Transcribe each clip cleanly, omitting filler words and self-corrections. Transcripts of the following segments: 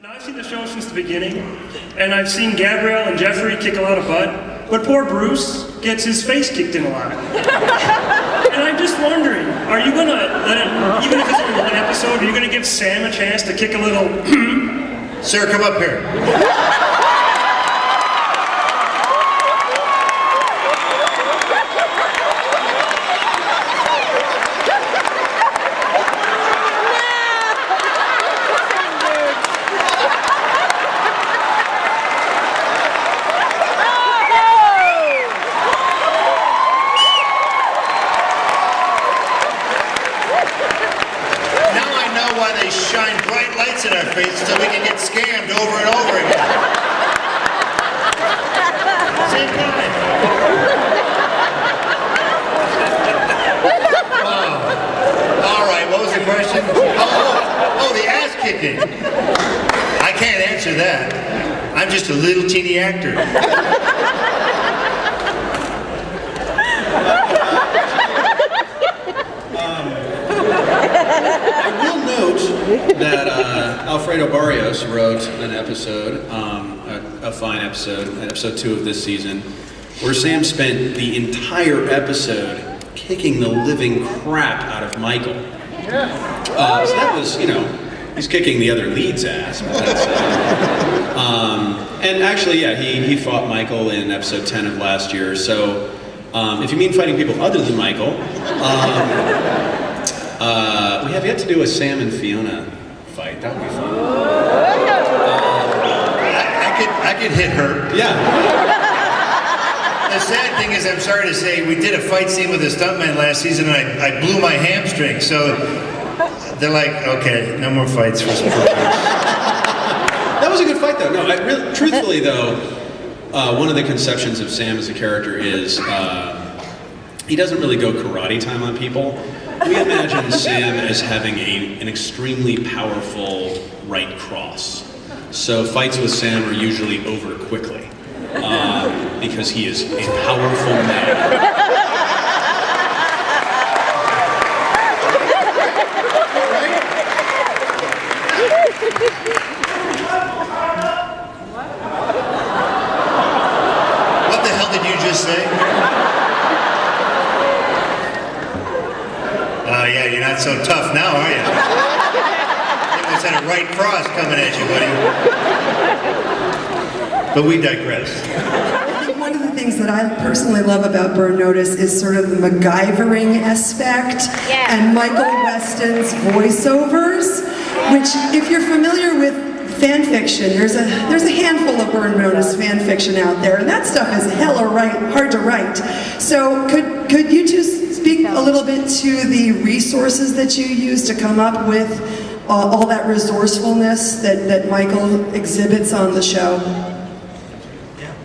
Now, I've seen the show since the beginning, and I've seen Gabrielle and Jeffrey kick a lot of butt, but poor Bruce gets his face kicked in a lot. And I'm just wondering, are you gonna let it, even if it's only one episode, are you gonna give Sam a chance to kick a little Sir, come up here. They shine bright lights in our faces so we can get scammed over and over again. Same time. Oh. All right, what was the question? Oh, the ass kicking. I can't answer that. I'm just a little teeny actor. I will note that Alfredo Barrios wrote an episode, a fine episode, episode 2 of this season, where Sam spent the entire episode kicking the living crap out of Michael. So that was, he's kicking the other lead's ass. But that's, and actually, yeah, he fought Michael in episode 10 of last year. So if you mean fighting people other than Michael, we have yet to do a Sam and Fiona fight. That would be fun. I could hit her. Yeah. The sad thing is, I'm sorry to say, we did a fight scene with a stuntman last season, and I blew my hamstring. So they're like, okay, no more fights for some progress. That was a good fight, though. No, truthfully, though, one of the conceptions of Sam as a character is he doesn't really go karate time on people. We imagine Sam as having an extremely powerful right cross. So fights with Sam are usually over quickly because he is a powerful man. What the hell did you just say? Yeah, you're not so tough now, are you? You almost had a right cross coming at you, buddy. But we digress. I think one of the things that I personally love about Burn Notice is sort of the MacGyvering aspect and Michael Weston's voiceovers, which, if you're familiar with fan fiction, there's a handful of Burn Notice fan fiction out there, and that stuff is hella hard to write. So could you two speak a little bit to the resources that you use to come up with all that resourcefulness that Michael exhibits on the show?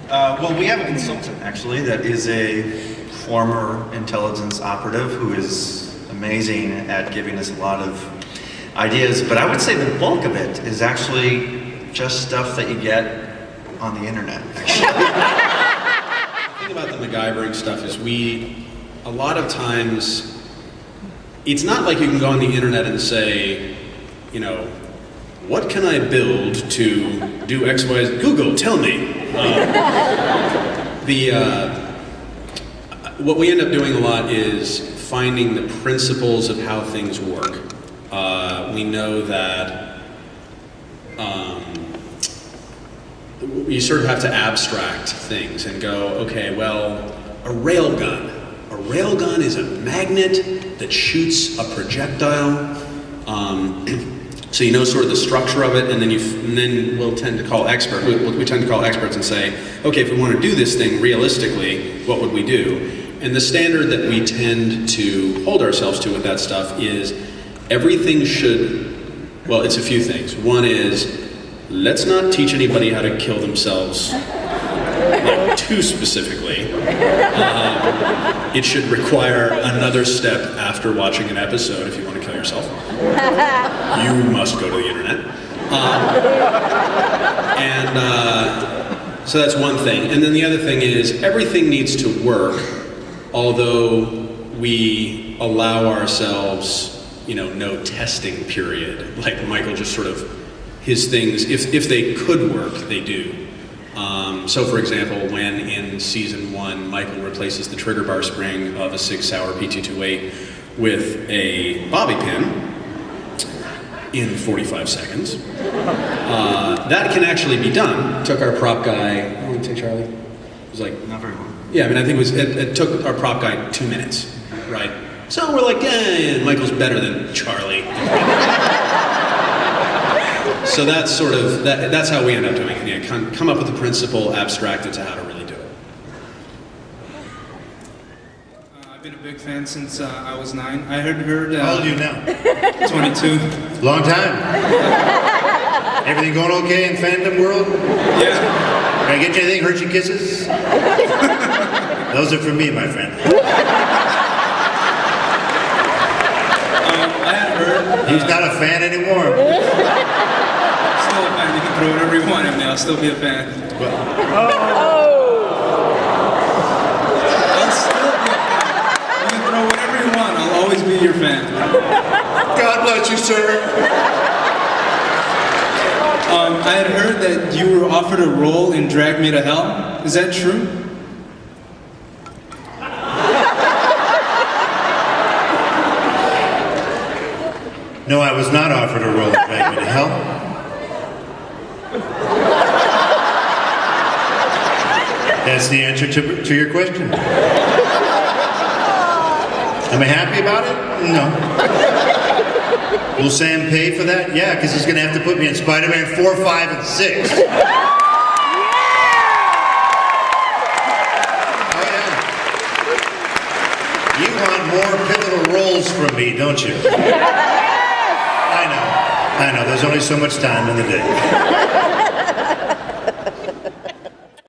Well, we have a consultant, actually, that is a former intelligence operative who is amazing at giving us a lot of ideas, but I would say the bulk of it is actually just stuff that you get on the internet, actually. The thing about the MacGyvering stuff is a lot of times, it's not like you can go on the internet and say, what can I build to do X, Y, Z? Google, tell me. What we end up doing a lot is finding the principles of how things work. We know that you sort of have to abstract things and go, okay, well, a railgun. A railgun is a magnet that shoots a projectile. So you know sort of the structure of it, and then we'll tend to call we tend to call experts and say, okay, if we want to do this thing realistically, what would we do? And the standard that we tend to hold ourselves to with that stuff is everything it's a few things. One is, let's not teach anybody how to kill themselves too specifically. It should require another step after watching an episode if you want to kill yourself. You must go to the internet. So that's one thing. And then the other thing is everything needs to work, although we allow ourselves, no testing period. Like Michael just sort of his things, if they could work, they do. So for example, when in season 1, Michael replaces the trigger bar spring of a Sig Sauer P228 with a bobby pin in 45 seconds, that can actually be done. Took our prop guy, how long did it take, Charlie? It was like, Not very long. yeah, I mean, I think it took our prop guy 2 minutes, right? So we're like, yeah, Michael's better than Charlie. So that's sort of, that's how we end up doing it. Yeah, come up with the principle, abstract it to how to really do it. I've been a big fan since I was 9. I heard. How old are you now? 22. Long time. Everything going okay in fandom world? Yeah. Can I get you anything? Hurt your kisses? Those are for me, my friend. I had heard. He's not a fan anymore. Still a fan. You can throw whatever you want at me. I'll still be a fan. Well, I'll still be a fan. You can throw whatever you want. I'll always be your fan. God bless you, sir. I had heard that you were offered a role in Drag Me to Hell. Is that true? No, I was not offered a role in Drag Me to Hell. That's the answer to your question. Am I happy about it? No. Will Sam pay for that? Yeah, because he's going to have to put me in Spider-Man 4, 5, and 6. Oh, yeah. You want more pivotal roles from me, don't you? I know. There's only so much time in the day.